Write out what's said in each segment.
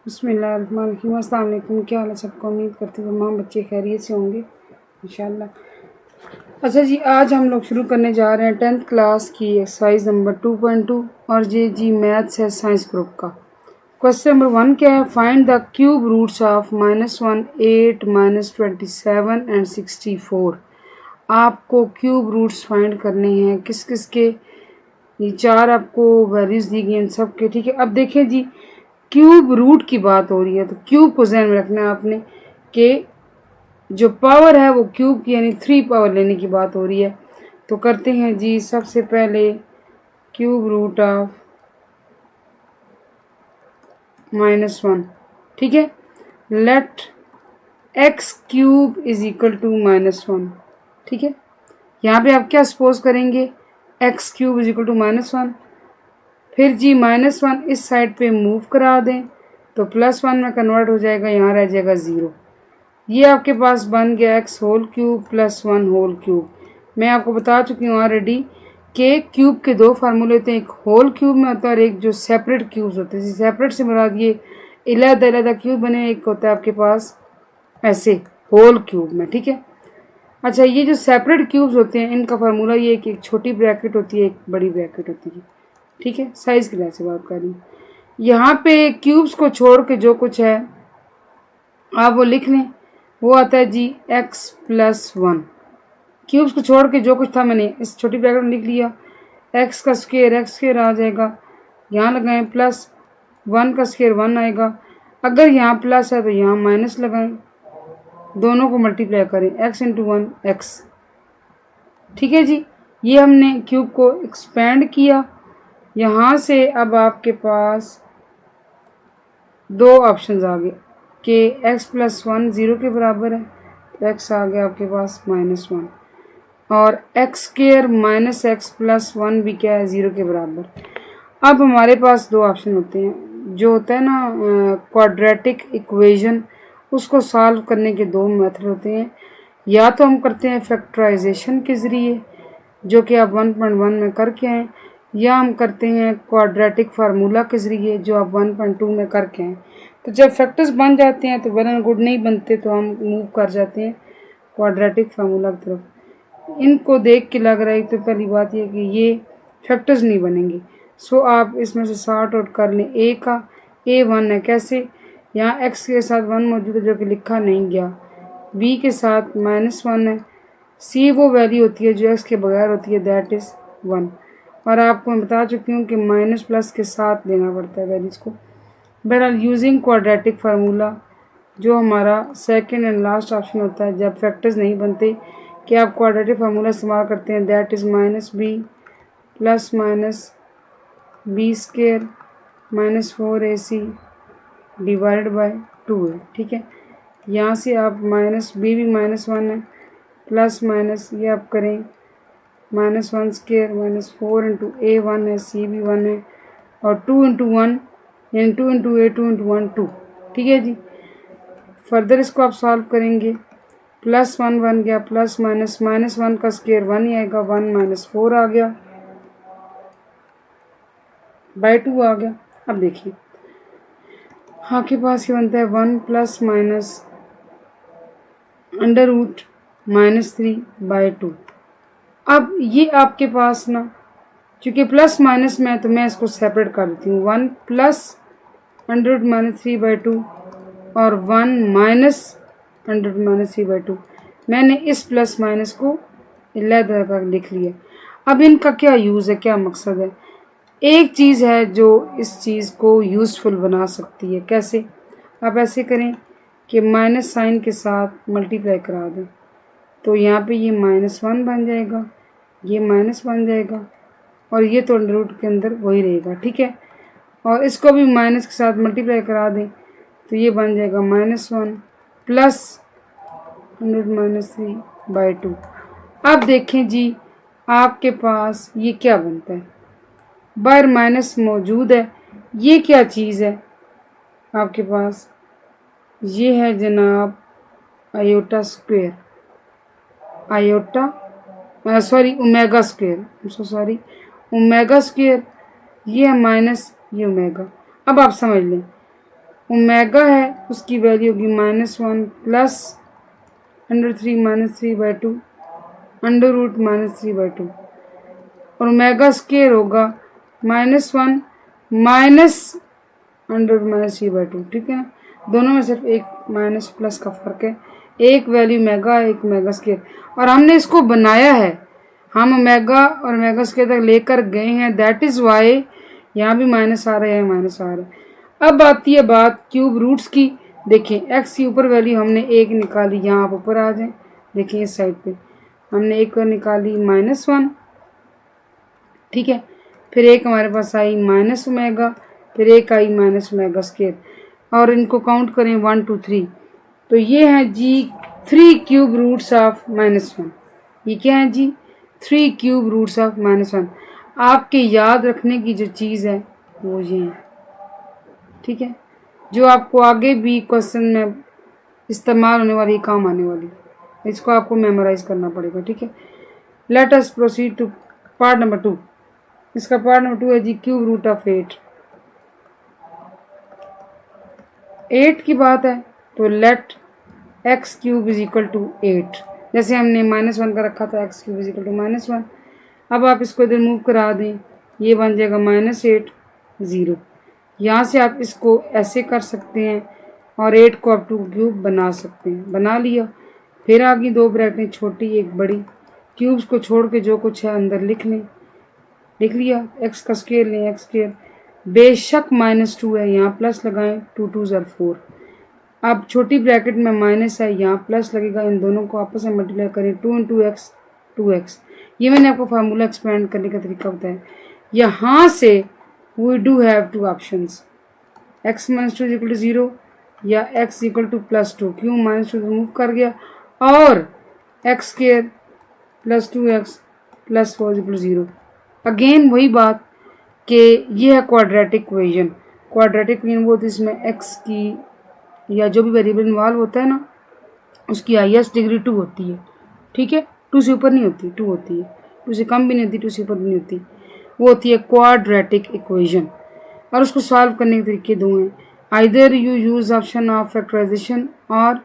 बिस्मिल्लाहिर्रहमानिर्रहीम। अस्सलाम वालेकुम। क्या हाल है सबका? उम्मीद करती हूँ तमाम बच्चे खैरियत से होंगे इंशाल्लाह। अच्छा जी, आज हम लोग शुरू करने जा रहे हैं 10th क्लास की एक्सरसाइज नंबर 2.2 और ये जी मैथ्स है साइंस ग्रुप का। क्वेश्चन नंबर 1 क्या है? Find the cube roots of -1, 8, -27 and 64। आपको क्यूब रूट्स फाइंड करने हैं किस किस के? ये चार आपको वैल्यूज दी गई हैं सब के, ठीक है। अब देखें जी, क्यूब रूट की बात हो रही है तो क्यूब को ध्यान में रखना है आपने कि जो पावर है वो क्यूब की यानी 3 पावर लेने की बात हो रही है। तो करते हैं जी, सबसे पहले क्यूब रूट ऑफ -1, ठीक है। Let x cube is equal to -1, ठीक है। यहाँ पे आप क्या सपोज करेंगे? X cube is equal to -1। फिर जी -1 इस साइड पे मूव करा दें तो +1 में कन्वर्ट हो जाएगा, यहाँ रह जाएगा 0। ये आपके पास बन गया x whole cube +1 whole cube. मैं आपको बता चुकी हूँ ऑलरेडी कि क्यूब के दो फार्मूले होते हैं, एक होल क्यूब में होता है और एक जो सेपरेट क्यूब्स होते हैं। सेपरेट से मुराद ये अलग-अलग क्यूब बने, एक होता है आपके पास ऐसे होल क्यूब में, ठीक है। अच्छा, ये जो सेपरेट क्यूब्स होते हैं इनका फार्मूला ये है कि एक छोटी ब्रैकेट होती है, एक बड़ी ब्रैकेट होती है, ठीक है। साइज की लिहाज से बात कर रही हूँ। यहाँ पे क्यूब्स को छोड़ के जो कुछ है आप वो लिख लें, वो आता है जी x+1। क्यूब्स को छोड़ के जो कुछ था मैंने इस छोटी ब्रैकेट में लिख लिया। एक्स का स्क्वायर आ जाएगा, यहाँ लगाएं +1 का स्क्वायर 1 आएगा। अगर यहाँ प्लस है तो यहाँ माइनस लगाएं, दोनों को मल्टीप्लाई करें, x इंटू 1 x, ठीक है जी। ये हमने क्यूब को एक्सपेंड किया। यहाँ से अब आपके पास दो ऑप्शंस आ गए कि x+1 0 के बराबर है तो x आ गया आपके पास -1, और एक्स स्क्वायर -x+1 भी क्या है 0 के बराबर। अब हमारे पास दो ऑप्शन होते हैं, जो होता है ना क्वाड्रेटिक इक्वेशन, उसको सॉल्व करने के दो मेथड होते हैं। या तो हम करते हैं फैक्टराइजेशन के ज़रिए, जो कि आप 1.1 में करके आएँ, या हम करते हैं क्वाड्रेटिक फार्मूला के ज़रिए जो आप 1.2 में करके आएँ। तो जब फैक्टर्स बन जाते हैं तो वेल एंड गुड, नहीं बनते तो हम मूव कर जाते हैं क्वाड्रेटिक फार्मूला की तरफ। इनको देख के लग रहा है तो पहली बात ये कि ये फैक्टर्स नहीं बनेंगे, सो आप इसमें से सॉर्ट आउट कर लें। ए का A1 है, कैसे? यहाँ x के साथ 1 मौजूद है जो कि लिखा नहीं गया, b के साथ -1 है, c वो वैल्यू होती है जो x के बगैर होती है, दैट इज़ 1। और आपको मैं बता चुकी हूँ कि माइनस प्लस के साथ देना पड़ता है वैल्यूज़ को। बहरहाल यूजिंग क्वाड्रेटिक फार्मूला जो हमारा सेकंड एंड लास्ट ऑप्शन होता है जब फैक्टर्स नहीं बनते, कि आप क्वाड्रेटिक फार्मूला इस्तेमाल करते हैं, that is -b + -b² -4ac divided by 2 है, ठीक है। यहाँ से आप -b भी -1 है, प्लस माइनस ये आप करें -1² -4 इंटू a1 है, c भी 1 है, और 2 इंटू 1 यानी 2 इंटू a 2 इंटू 1 2, ठीक है जी। फर्दर इसको आप सॉल्व करेंगे, +1 बन गया, प्लस माइनस -1 का स्क्वायर 1 ही आएगा, 1 - 4 आ गया, बाय 2 आ गया। अब देखिए आपके पास ये बनता है 1 ± √-3/2। अब ये आपके पास ना, चूँकि प्लस माइनस में है तो मैं इसको सेपरेट कर देती हूँ, 1 + √-3/2 और 1 - √-3/2। मैंने इस प्लस माइनस को अलग कर लिख लिया। अब इनका क्या यूज़ है, क्या मकसद है? एक चीज़ है जो इस चीज़ को यूज़फुल बना सकती है, कैसे? आप ऐसे करें कि माइनस साइन के साथ मल्टीप्लाई करा दें, तो यहाँ पे ये -1 बन जाएगा, ये माइनस बन जाएगा, और ये तो अंडर रूट के अंदर वही रहेगा, ठीक है। और इसको भी माइनस के साथ मल्टीप्लाई करा दें तो ये बन जाएगा -1 प्लस 100-3/2। अब देखें जी आपके पास ये क्या बनता है, बाहर माइनस मौजूद है, ये क्या चीज़ है आपके पास? ये है जनाब iota square, omega square, omega square, ये है माइनस ये ओमेगा। अब आप समझ लें, ओमेगा है उसकी वैल्यू होगी -1 प्लस √3 अंडर रूट -3/2 और ओमेगा स्केयर होगा -1 माइनस अंडर रूट -3/2। ठीक है ना, दोनों में सिर्फ एक माइनस प्लस का फर्क है, एक वैल्यू मेगा है एक ओमेगा स्केयर, और हमने इसको बनाया है, हम ओमेगा और ओमेगा स्केयर तक लेकर गए हैं, दैट इज वाई यहाँ भी माइनस आ रहा है माइनस आ रहा है। अब आती है बात क्यूब रूट्स की। देखें एक्स की ऊपर वैल्यू हमने एक निकाली, यहाँ आप ऊपर आ जाएं, देखें इस साइड पे हमने एक और निकाली -1, ठीक है, फिर एक हमारे पास आई माइनस ओमेगा, फिर एक आई माइनस ओमेगा स्केयर, और इनको काउंट करें 1 2 3, तो ये हैं जी 3 क्यूब रूट्स ऑफ -1। ये क्या है जी 3 क्यूब रूट्स ऑफ -1। आपके याद रखने की जो चीज़ है वो ये है, ठीक है, जो आपको आगे भी क्वेश्चन में इस्तेमाल होने वाली, काम आने वाली, इसको आपको मेमोराइज करना पड़ेगा। ठीक है, let us proceed to part number 2। इसका पार्ट नंबर 2 है जी क्यूब रूट ऑफ 8 की बात है, तो let x cube is equal to 8। जैसे हमने -1 का रखा था, x cube is equal to -1। अब आप इसको इधर मूव करा दें, ये बन जाएगा -8 0। यहाँ से आप इसको ऐसे कर सकते हैं और 8 को आप 2 क्यूब बना सकते हैं, बना लिया। फिर आगे 2 ब्रैकेटें छोटी एक बड़ी, क्यूब्स को छोड़ के जो कुछ है अंदर लिख लें, लिख लिया। एक्स का स्क्वायर लें, एक्स स्क्वायर बेशक -2 है, यहाँ प्लस लगाएं, 2 2 ज़र 4। अब छोटी ब्रैकेट में माइनस है, यहाँ प्लस लगेगा, इन दोनों को आपस में मल्टीप्लाई करें, 2 × x 2x। ये मैंने आपको फार्मूला एक्सपेंड करने का तरीका बताया। यहाँ से we do have 2 options, x - 2 = 0 या x = +2। क्यों, -2 रिमूव कर गया, और x² + 2x + 4 = 0। अगेन वही बात कि ये है क्वाड्रेटिक इक्वेशन। क्वाड्रेटिक इक्वेशन वो जिसमें x की या जो भी वेरिएबल इन्वॉल्व होता है ना, उसकी हाईएस्ट डिग्री 2 होती है। ठीक है, 2 से ऊपर नहीं होती, 2 होती है, 2 से कम भी नहीं होती, 2 से ऊपर भी नहीं होती, वो होती है क्वाड्रेटिक इक्वेशन। और उसको सॉल्व करने के तरीके दो हैं, either you use option of factorisation और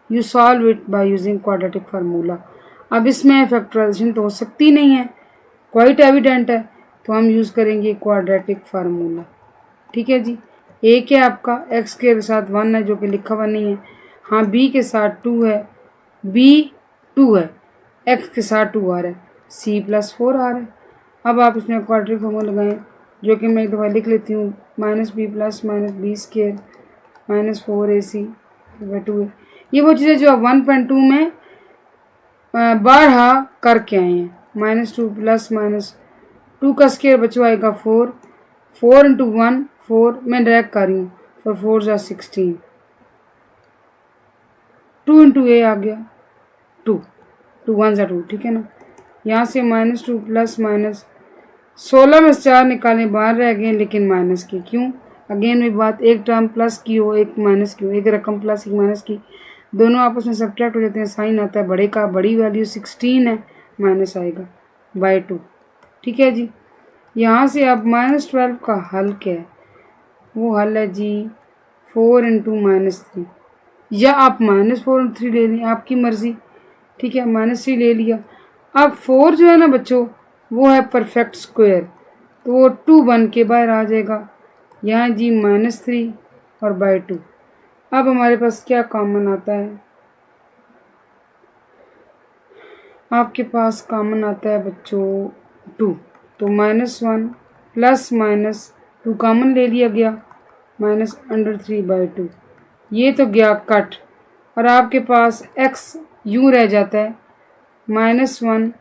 you solve it by using quadratic formula. अब इसमें फैक्टराइजेशन तो हो सकती नहीं है, क्वाइट एविडेंट है, तो हम यूज़ करेंगे क्वाड्रेटिक फार्मूला। ठीक है जी, ए क्या आपका एक्स के साथ 1 है जो कि लिखा हुआ नहीं है, हाँ बी के साथ 2 है, बी 2 है, एक्स के साथ 2 आ रहा है, सी + 4 आ रहा है। अब आप इसमें क्वाड्रेटिक फार्मूला लगाएं, जो कि मैं एक दफ़ा लिख लेती हूँ, -b + -b² -4ac 2 है। ये वो चीज़ें जो आप 1.2 में बारहा करके आए हैं। -2 + -2 का स्क्वायर बचवाएगा 4, 4 × 1 4, मैं डायरेक्ट कर रही हूँ, 4 4 = 16, 2 × a आ गया 2, 2 1 = 2। ठीक है ना, यहाँ से -2 + 16 में 4 निकालें, बाहर रह गए लेकिन माइनस की, क्यों, अगेन वही बात, एक टर्म प्लस की हो एक माइनस की हो, एक रकम प्लस एक माइनस की, दोनों आपस में सब्ट्रैक्ट हो जाते हैं, साइन आता है बड़े का, बड़ी वैल्यू 16 है, माइनस आएगा /2। ठीक है जी, यहाँ से अब -12 का हल क्या है, वो हल है जी 4 × -3, या आप -4 × 3 ले लें, आपकी मर्ज़ी। ठीक है, -3 ले लिया। अब 4 जो है ना बच्चों, वो है परफेक्ट स्क्वायर, तो वो 2 बन के बाहर आ जाएगा, यहाँ जी -3 और /2। अब हमारे पास क्या कॉमन आता है, आपके पास कॉमन आता है बच्चों 2, तो -1 + -2 कॉमन ले लिया गया, -√3/2, ये तो गया कट, और आपके पास x यूँ रह जाता है, -1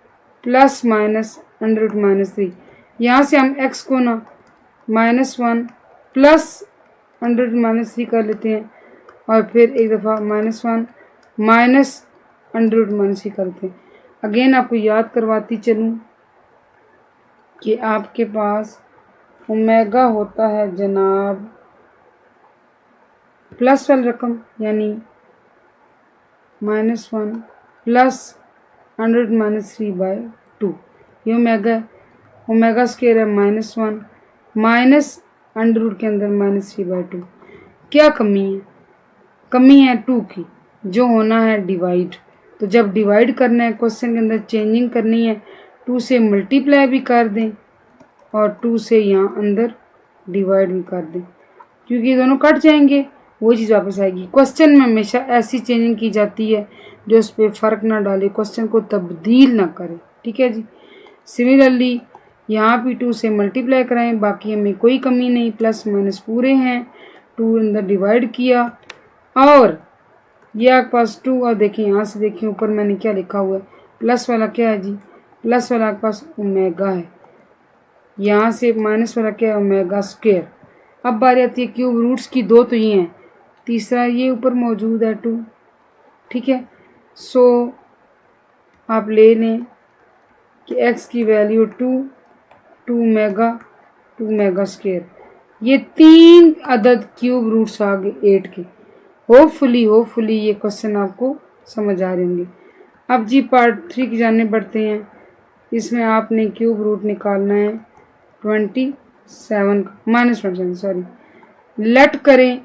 + -√3। यहाँ से हम x को ना -1 + √3 कर लेते हैं, और फिर एक दफ़ा -1 -√3 करते हैं। अगेन आपको याद करवाती चलूँ कि आपके पास ओमेगा होता है जनाब प्लस वाली रकम, यानी -1 + √3/2, ये ओमेगा है, ओमेगा स्क्वायर है -1 माइनस अंडर रूट के अंदर -3/2। क्या कमी है? कमी है 2 की, जो होना है डिवाइड। तो जब डिवाइड करना है क्वेश्चन के अंदर चेंजिंग करनी है, 2 से मल्टीप्लाई भी कर दें और 2 से यहाँ अंदर डिवाइड भी कर दें, क्योंकि ये दोनों कट जाएंगे, वो चीज़ वापस आएगी। क्वेश्चन में हमेशा ऐसी चेंजिंग की जाती है जो उस पर फ़र्क ना डाले, क्वेश्चन को तब्दील ना करे। ठीक है जी। सिमिलरली यहाँ भी 2 से मल्टीप्लाई कराएं, बाकी हमें कोई कमी नहीं, प्लस माइनस पूरे हैं। 2 अंदर डिवाइड किया और ये आपके पास 2, और देखिए यहाँ से देखिए ऊपर मैंने क्या लिखा हुआ है, प्लस वाला क्या है जी, प्लस वाला आपके पास ओमेगा है, यहाँ से माइनस वाला क्या है, ओमेगा स्क्वायर। अब बारी आती है क्यूब रूट्स की, 2 तो ये हैं, तीसरा ये ऊपर मौजूद है 2। ठीक है, सो आप ले लें कि x की वैल्यू 2 मेगा स्क्वायर, ये 3 अदद क्यूब रूट्स आ गए 8 के। होपफुली ये क्वेश्चन आपको समझ आ रहे होंगे। अब जी पार्ट 3 की जाने बढ़ते हैं। इसमें आपने क्यूब रूट निकालना है 27 -27 सॉरी, लेट करें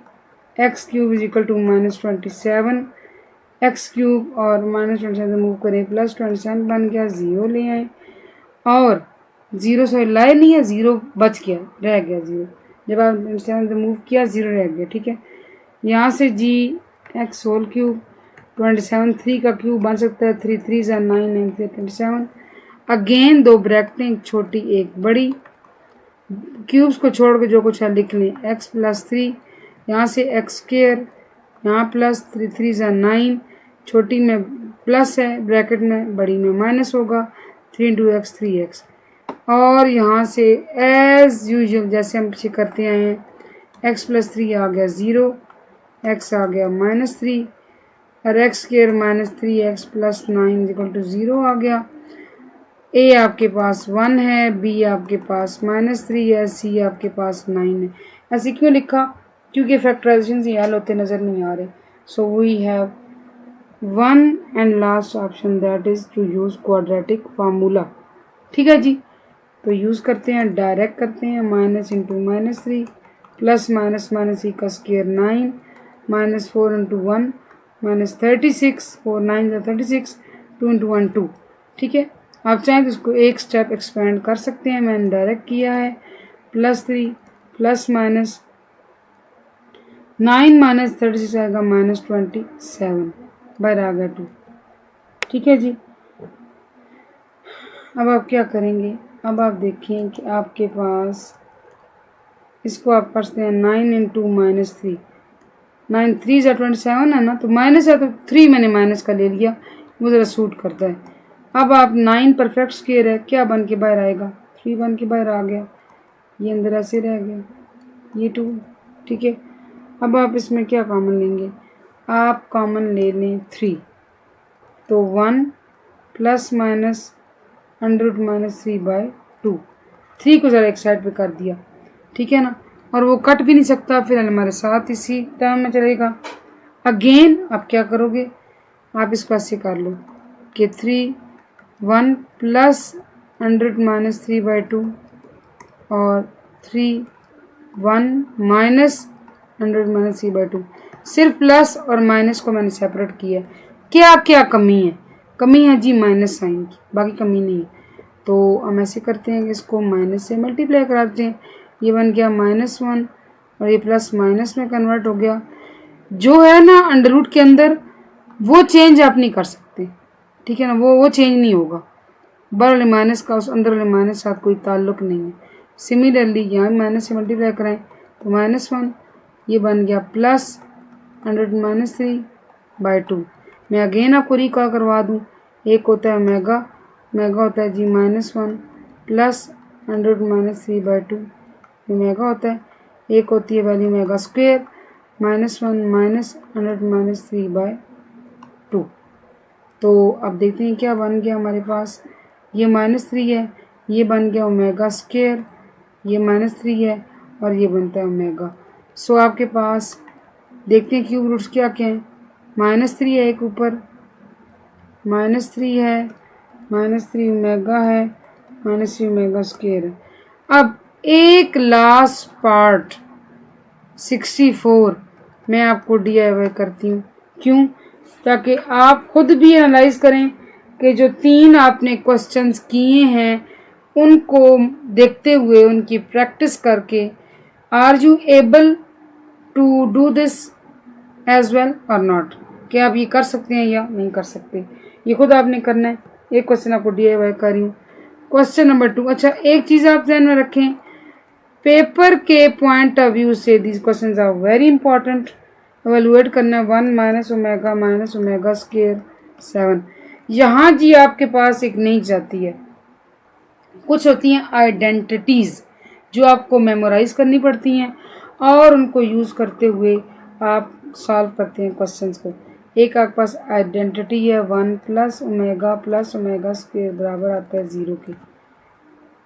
x cube is equal to -27, x cube और -27 मूव करें, +27 बन गया, 0 ले आए और 0 से लाए नहीं है, 0 बच गया, रह गया 0। जब आप 27 से मूव किया 0 रह गया। ठीक है, यहाँ से जी एक्स होल क्यूब 27, 3 का क्यूब बन सकता है, 3 3 ज़ा 9 9 से 27। अगेन 2 ब्रैकेटें, एक छोटी एक बड़ी, क्यूब्स को छोड़ के जो कुछ है लिख लें, x + 3, यहाँ से एक्स स्क्वायर, यहाँ प्लस 3 3 ज़ा 9, छोटी में प्लस है ब्रैकेट में, बड़ी में माइनस होगा, 3 × x 3x, और यहाँ से एज यूजुअल जैसे हम पीछे करते आए हैं, x + 3 आ गया 0, x आ गया -3 और x² -3x + 9 = 0 आ गया। a आपके पास 1 है, b आपके पास -3 है, c आपके पास 9 है। ऐसे क्यों लिखा? क्योंकि फैक्टराइजेशन से हल होते नज़र नहीं आ रहे। So we have 1 and last option, that is to use quadratic formula. ठीक है जी, तो यूज़ करते हैं, डायरेक्ट करते हैं, -× -3 प्लस -3 का स्क्वायर 9, -4 × 1 -36, 4 9 = 36, 2 × 1 2। ठीक है, आप चाहें तो इसको एक स्टेप एक्सपेंड कर सकते हैं, मैंने डायरेक्ट किया है, +3 प्लस माइनस 9 - 36 आएगा -27, बाहर आ गया 2। ठीक है जी, अब आप क्या करेंगे? अब आप देखें कि आपके पास इसको आप पढ़ते हैं 9 × -3, 9 3 ज़ा 27 है ना, तो माइनस है तो 3 मैंने माइनस का ले लिया, वो ज़रा सूट करता है। अब आप 9 परफेक्ट स्क्वायर है, क्या बन के बाहर आएगा? 3 बन के बाहर आ गया, ये अंदर ऐसे रह गया, ये 2। ठीक है, अब आप इसमें क्या कॉमन लेंगे? आप कॉमन ले लें 3, तो 1 ± √-3/2, 3 को ज़रा एक साइड पे कर दिया। ठीक है ना, और वो कट भी नहीं सकता, फिर हमारे साथ इसी टर्म में चलेगा। अगेन आप क्या करोगे? आप इसको ऐसे कर लो कि 1 + √-3/2 और 3 1 - √-3/2, सिर्फ प्लस और माइनस को मैंने सेपरेट किया। क्या क्या कमी है? कमी है जी माइनस साइन की, बाकी कमी नहीं है। तो हम ऐसे करते हैं कि इसको माइनस से मल्टीप्लाई कराते हैं, ये बन गया -1 और ये प्लस माइनस में कन्वर्ट हो गया। जो है ना अंडर रूट के अंदर, वो चेंज आप नहीं कर सकते। ठीक है ना, वो चेंज नहीं होगा, बाहर वाले माइनस का उस अंदर वाले माइनस के साथ कोई ताल्लुक नहीं है। सिमिलरली यहाँ माइनस से मल्टीप्लाई कराएं तो -1, ये बन गया प्लस √-3/2। मैं अगेन आपको रिकॉल करवा दूँ, एक होता है मेगा होता है जी -1 प्लस √-3/2, ये मेगा होता है। एक होती है वैल्यू मेगा स्क्वायर -1 - √-3/2। तो अब देखते हैं क्या बन गया हमारे पास, ये -3 है, ये बन गया ओमेगा स्क्वायर, ये -3 है और ये बनता है ओमेगा। सो आपके पास देखते हैं क्यूब रूट्स क्या क्या हैं। -3 है एक ऊपर, -3 है, -3 ओमेगा है, -3 ओमेगा स्क्वायर है। अब एक लास्ट पार्ट 64 मैं आपको DIY करती हूँ। क्यों? ताकि आप खुद भी एनालाइज करें कि जो 3 आपने क्वेश्चंस किए हैं उनको देखते हुए, उनकी प्रैक्टिस करके, are you able to do this as well और नॉट, क्या आप ये कर सकते हैं या नहीं कर सकते, ये खुद आपने करना है। एक क्वेश्चन आपको DIY कर रही हूँ। Question number 2। अच्छा, एक चीज़ आप ध्यान में रखें, पेपर के पॉइंट ऑफ व्यू से these questions are very important. Evaluate करना 1 माइनस ओमेगा स्क्वायर 7। यहाँ जी आपके पास एक नई जाती है, कुछ होती हैं आइडेंटिटीज़ जो आपको मेमोराइज करनी पड़ती हैं और उनको यूज़ करते हुए आप सॉल्व करते हैं क्वेश्चंस को। एक आपके पास आइडेंटिटी है 1 प्लस ओमेगा स्क्वायर बराबर आता है 0 के।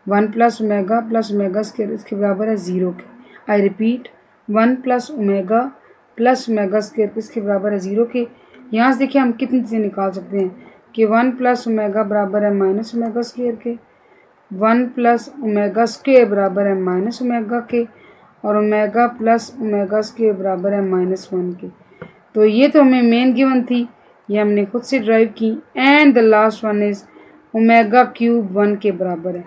1 प्लस ओमेगा स्क्वायर इसके बराबर है 0 के। I repeat, 1 plus omega square इसके बराबर है 0 के। यहाँ से देखिए हम कितनी चीज़ें निकाल सकते हैं कि 1 प्लस ओमेगा बराबर है माइनस ओमेगा स्क्वायर के, 1 प्लस ओमेगा स्क्वायर बराबर है माइनस ओमेगा के, और ओमेगा प्लस ओमेगा स्क्वायर बराबर है -1 के। तो ये तो हमें मेन गिवन थी, ये हमने खुद से ड्राइव की। And the last one is omega cube 1 के बराबर है।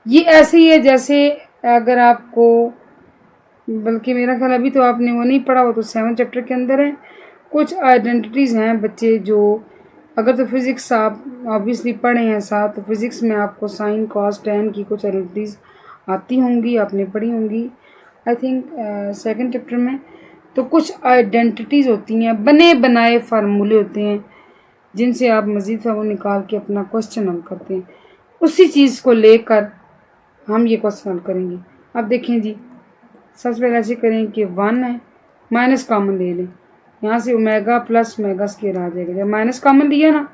ये ऐसे ही है जैसे अगर आपको, बल्कि मेरा ख्याल अभी तो आपने वो नहीं पढ़ा, वो तो 7 चैप्टर के अंदर है। कुछ आइडेंटिटीज़ हैं बच्चे जो, अगर तो फिज़िक्स आप ऑब्वियसली पढ़े हैं साथ, तो फिज़िक्स में आपको साइन कॉस टैन की कुछ आइडेंटिटीज़ आती होंगी, आपने पढ़ी होंगी आई थिंक 2nd चैप्टर में। तो कुछ आइडेंटिटीज़ होती हैं, बने बनाए फार्मूले होते हैं जिनसे आप मज़ीद फार्मूले निकाल के अपना क्वेश्चन हल करते हैं। उसी चीज़ को लेकर हम ये क्वेश्चन हल करेंगे। अब देखें जी, सबसे पहले ऐसे करें कि 1 है, माइनस कॉमन ले लें, यहाँ से ओमेगा प्लस ओमेगा स्क्वायर आ जाएगा। जब माइनस कॉमन लिया ना,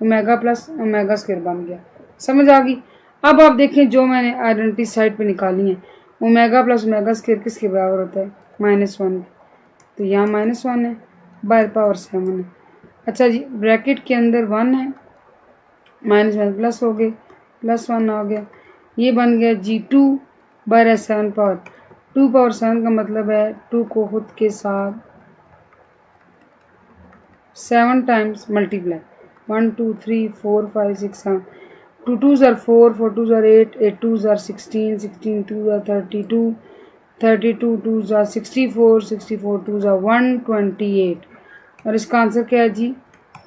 ओमेगा प्लस ओमेगा स्क्वायर बन गया। समझ आ गई? अब आप देखें जो मैंने आइडेंटिटी साइड पे निकाली है, ओमेगा प्लस ओमेगा स्क्वायर किसके बराबर होता है? -1। तो यहाँ -1 है, बाहर पावर 7 है। अच्छा जी, ब्रैकेट के अंदर 1 है, माइनस में प्लस हो गए, +1 आ गया, ये बन गया जी 2 बाहर 7 पावर 2 पावर 7 का मतलब है 2 को खुद के साथ 7 times multiply, 1 2 3 4 5 6 7, 2 2s are 4, 4 2s are 8, 8 2s are 16, 16 2s are 32, 32 2s are 64, 64 2s are 128। और इसका आंसर क्या है जी?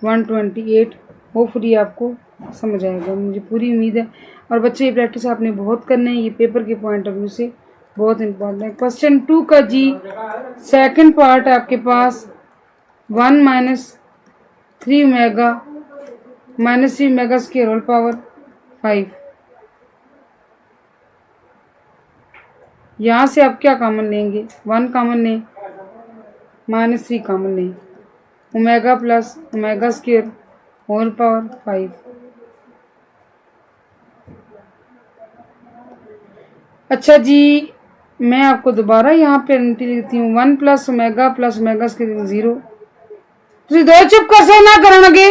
128। होपफुली आपको समझ आएगा, मुझे पूरी उम्मीद है। और बच्चे ये प्रैक्टिस आपने बहुत करना है, ये पेपर के पॉइंट ऑफ व्यू से बहुत इंपॉर्टेंट है। क्वेश्चन 2 का जी सेकंड पार्ट आपके पास 1 minus 3 omega -3 omega square whole power 5। यहाँ से आप क्या कॉमन लेंगे? 1 कॉमन लें, -3 कॉमन लें, omega plus omega square whole power 5। अच्छा जी, मैं आपको दोबारा यहाँ पे आइडेंटिटी लिखती हूँ, 1 प्लस ओमेगा स्क्वायर 0। तुम दो चुप कर सो ना करोगे।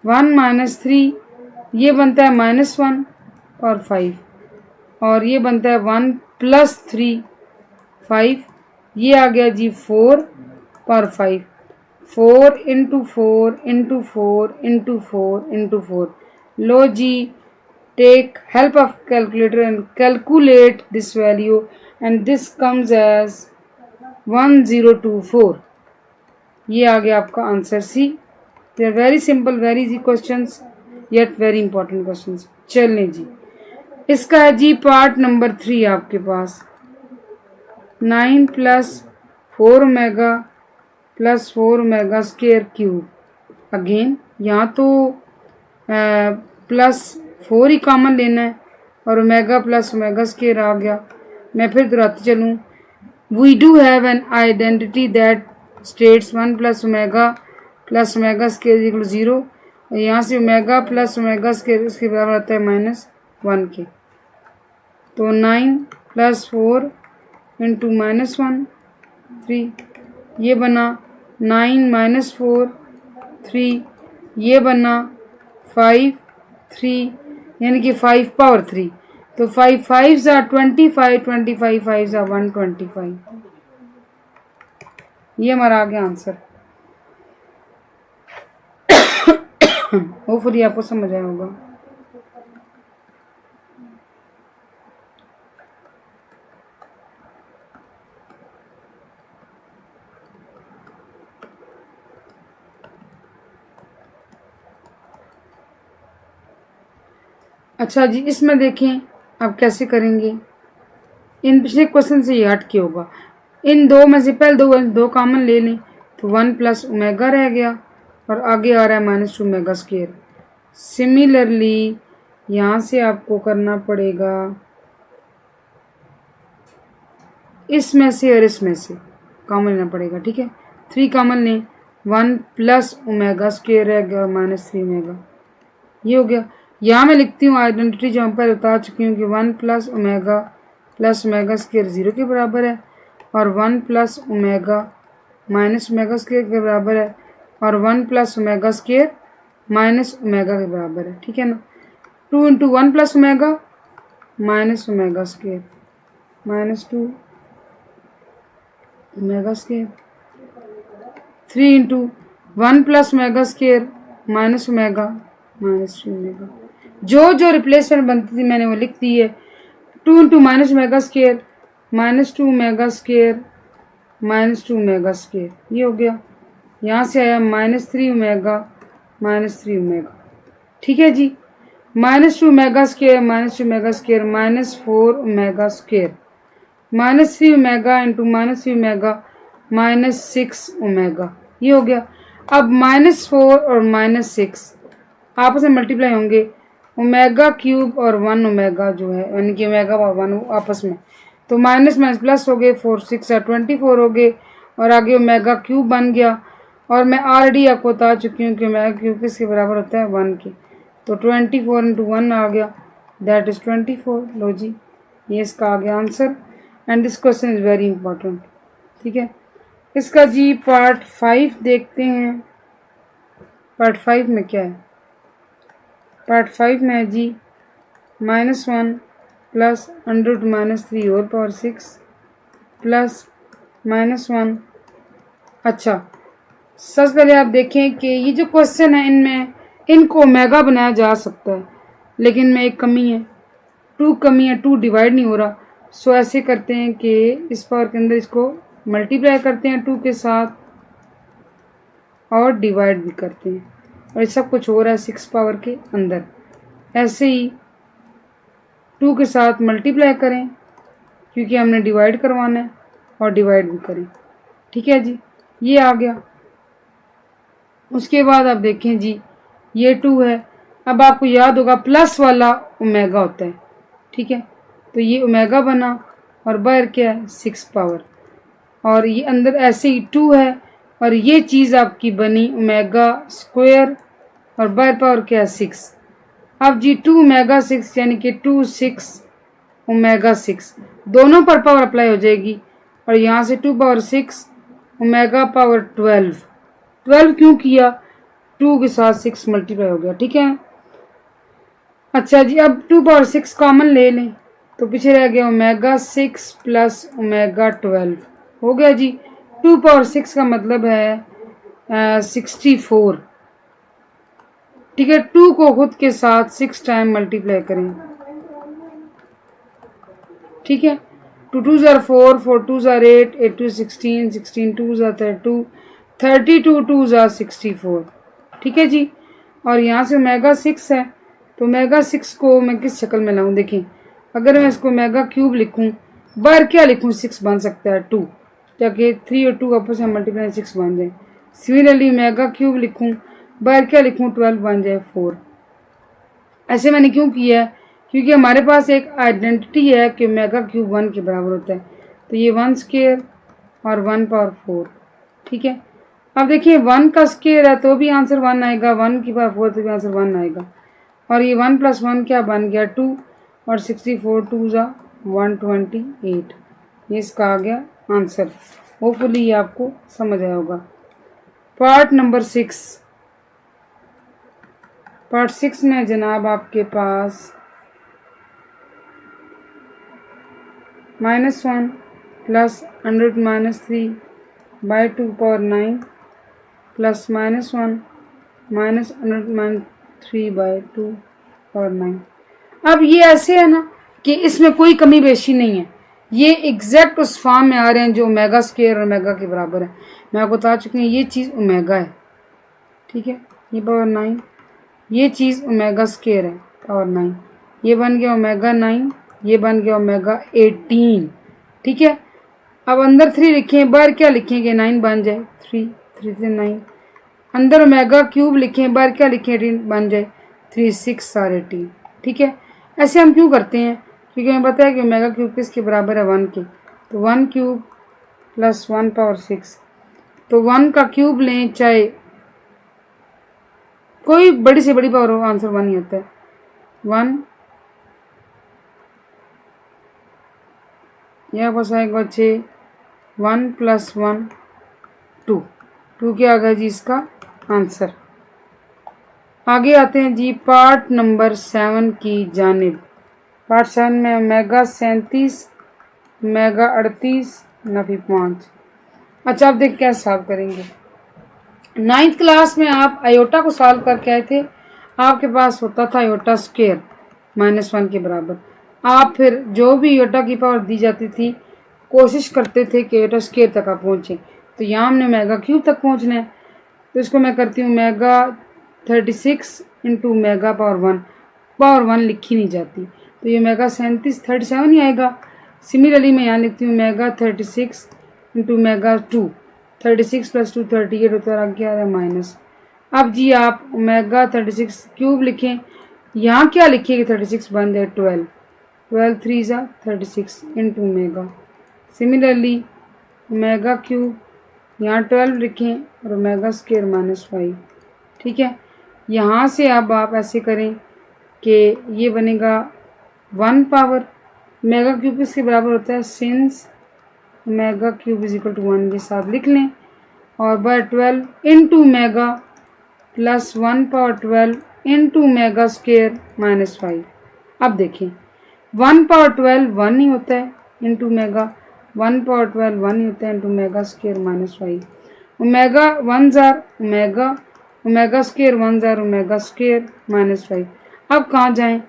वन -3 ये बनता है -1 और 5, और ये बनता है 1 + 3 5, ये आ गया जी 4 और 5, 4 × 4 × 4 × 4 × 4। लो जी, take help of calculator and calculate this value and this comes as 1024। ये आ गया आपका answer C. They are very simple, very easy questions, yet very important questions. चलने जी, इसका है जी पार्ट नंबर 3 आपके पास 9 + 4 omega + 4 omega square cube. Again यहाँ तो +4 ही कॉमन लेना है और ओमेगा + ओमेगा स्क्वायर आ गया। मैं फिर दोहराती चलूँ, we do have an identity that states 1 + omega square 0। यहाँ से ओमेगा + ओमेगा स्क्वायर इसके बराबर आता है -1 के। तो 9 + 4 × -1 3, ये बना 9 - 4 3, ये बना 5 3 यानी कि 5 पावर 3, तो 5 5 ज़ा 25, 25 5 ज़ा 125। ये हमारा आ गया आंसर। होपफुली आपको समझ आया होगा। अच्छा जी, इसमें देखें आप कैसे करेंगे। इन पिछले क्वेश्चन से ये हट के होगा। इन दो में से पहले दो कॉमन ले लें तो 1 प्लस ओमेगा रह गया और आगे आ रहा है -2 ओमेगा स्क्वायर। सिमिलरली यहाँ से आपको करना पड़ेगा इसमें से और इसमें से कॉमन लेना पड़ेगा। ठीक है, 3 कॉमन लें, 1 प्लस ओमेगा स्क्वायर रह गया और -3 ओमेगा। ये हो गया। यहाँ मैं लिखती हूँ आइडेंटिटी जो हम पहले बता चुकी हूँ कि 1 प्लस ओमेगा स्क्वायर 0 के बराबर है और 1 plus omega minus omega square के बराबर है और 1 plus omega square minus omega के बराबर है। ठीक है ना। 2 into 1 plus omega minus omega square -2 omega square. 3 into 1 plus omega square minus omega -3 omega. जो रिप्लेसमेंट बनती थी मैंने वो लिख दी है। 2 into minus omega square -2 omega square -2 omega square. ये हो गया। यहाँ से आया -3 ओमेगा -3 ओमेगा। ठीक है जी। -2 omega square -2 omega square -4 omega square -3 omega into -3 omega -6 omega. ये हो गया। अब -4 और -6 आपस में मल्टीप्लाई होंगे। ओमेगा क्यूब और 1 ओमेगा जो है यानी कि ओमेगा और 1 आपस में, तो माइनस माइनस प्लस हो गए। 4 6 24 हो गए और आगे ओमेगा क्यूब बन गया। और मैं ऑलरेडी आपको बता चुकी हूँ कि ओमेगा क्यूब किसके बराबर होता है 1 के, तो 24 इंटू 1 आ गया, दैट इज़ 24। लो जी, ये इसका आ गया answer and this question is very important. ठीक है, इसका जी पार्ट 5 देखते हैं। पार्ट 5 में क्या है? पार्ट 5 में है जी -1 प्लस √-3 और पावर 6 प्लस -1। अच्छा, सबसे पहले आप देखें कि ये जो क्वेश्चन है इनमें इनको ओमेगा बनाया जा सकता है, लेकिन में एक कमी है, 2 कमी है, 2 डिवाइड नहीं हो रहा। सो ऐसे करते हैं कि इस पावर के अंदर इसको मल्टीप्लाई करते हैं 2 के साथ और डिवाइड भी करते हैं, और ये सब कुछ हो रहा है 6 पावर के अंदर। ऐसे ही 2 के साथ मल्टीप्लाई करें क्योंकि हमने डिवाइड करवाना है और डिवाइड भी करें। ठीक है जी, ये आ गया। उसके बाद आप देखें जी ये 2 है। अब आपको याद होगा प्लस वाला ओमेगा होता है। ठीक है, तो ये ओमेगा बना और बाहर क्या है 6 पावर, और ये अंदर ऐसे ही 2 है और ये चीज़ आपकी बनी ओमेगा स्क्वायर और बाहर पावर क्या है 6। अब जी 2 ओमेगा 6 यानी कि 2 6 ओमेगा 6 दोनों पर पावर अप्लाई हो जाएगी और यहाँ से 2 पावर 6 ओमेगा पावर 12 क्यों किया? 2 के साथ 6 मल्टीप्लाई हो गया। ठीक है। अच्छा जी, अब 2 पावर 6 कॉमन ले लें तो पीछे रह गया ओमेगा 6 प्लस ओमेगा 12 हो गया जी। 2 पावर 6 का मतलब है 64। ठीक है, 2 को खुद के साथ 6 टाइम मल्टीप्लाई करें। ठीक है, 2 2 ज़ार 4, 4 2 ज़ार 8, 8 2 16, 16 2 ज़ार 32, 32 2 ज़ार 64। ठीक है जी, और यहाँ से ओमेगा 6 है तो ओमेगा 6 को मैं किस शक्ल में लाऊं? देखें, अगर मैं इसको ओमेगा क्यूब लिखूं, बाहर क्या लिखूं? 6 बन सकता है 2, ताकि 3 और 2 आपस में मल्टीप्लाई 6 बन जाए। सिमिलरली ओमेगा क्यूब लिखूं, बाहर क्या लिखूं? 12 बन जाए 4। ऐसे मैंने क्यों किया है? क्योंकि हमारे पास एक आइडेंटिटी है कि ओमेगा क्यूब 1 के बराबर होता है, तो ये 1 स्क्वायर और 1 पावर 4। ठीक है, अब देखिए 1 का स्क्वायर है तो भी आंसर 1 आएगा, 1 की पावर 4 तो भी आंसर 1 आएगा, और ये 1 प्लस 1 क्या बन गया 2, और 64 2 ज़ा 128। ये इसका आ गया आंसर। होपफुली ये आपको समझ आया होगा। पार्ट नंबर 6, पार्ट 6 में जनाब आपके पास -1 प्लस 100-3/2 प्लस -1 माइनस 100-3/2 अब ये ऐसे है ना कि इसमें कोई कमी बेशी नहीं है, ये एग्जैक्ट उस फॉर्म में आ रहे हैं जो ओमेगा स्क्वायर और ओमेगा के बराबर है। मैं आपको बता चुकी हूँ ये चीज़ ओमेगा है, ठीक है, ये पावर 9, ये चीज़ ओमेगा स्क्वायर है पावर 9, ये बन गया ओमेगा 9, ये बन गया ओमेगा 18, ठीक है। अब अंदर 3 लिखें, बाहर क्या लिखेंगे 9 बन जाए 3 3 से 9, अंदर ओमेगा क्यूब लिखें, बाहर क्या लिखें 18 बन जाए 3 6 और 18, ठीक है। ऐसे हम क्यों करते हैं, क्योंकि हमें पता है कि ओमेगा क्यूब किसके बराबर है 1 के, तो 1 क्यूब प्लस 1 पावर 6, तो 1 का क्यूब लें चाहे कोई बड़ी से बड़ी पावर हो, आंसर 1 ही आता है। 1 यहाँ पास आएगा 6, 1 प्लस 1 2, 2 क्या आ गया जी इसका आंसर। आगे आते हैं जी पार्ट नंबर 7 की जानिब। पार्ट 7 में ओमेगा 37, ओमेगा 38 नफी 5। अच्छा आप देख क्या सॉल्व करेंगे। 9th क्लास में आप आयोटा को सॉल्व करके आए थे, आपके पास होता था आयोटा स्क्वायर -1 के बराबर। आप फिर जो भी आयोटा की पावर दी जाती थी कोशिश करते थे कि आयोटा स्क्वायर तक आप पहुँचें, तो यहाँ हमने ओमेगा क्यूब तक पहुँचना है, तो इसको मैं करती हूँ ओमेगा 36 इंटू ओमेगा पावर 1 लिखी नहीं जाती, तो ये ओमेगा 37 ही आएगा। सिमिलरली मैं यहाँ लिखती हूँ ओमेगा 36 इंटू ओमेगा 2, 36 प्लस 2 38 होता है, क्या आ रहा है माइनस। अब जी आप ओमेगा 36 क्यूब लिखें, यहाँ क्या लिखिएगा 36 बन जाए 12, 12 3 ज़ा 36 into omega. Similarly omega cube यहाँ 12 लिखें और ओमेगा स्क्वायर -5, ठीक है। यहाँ से अब आप ऐसे करें कि ये बनेगा 1 पावर ओमेगा क्यूब इसके बराबर होता है since omega cube is equal to 1 के साथ लिख लें, और by 12 into omega plus 1 power 12 into omega square -5। अब देखें 1 पावर 12 1 ही होता है इंटू ओमेगा, 1 पावर 12 1 ही होता है इंटू ओमेगा स्क्वायर -5। ओमेगा 1 जार ओमेगा, ओमेगा स्क्वायर 1 जार ओमेगा स्क्वायर -5। अब कहाँ जाएं,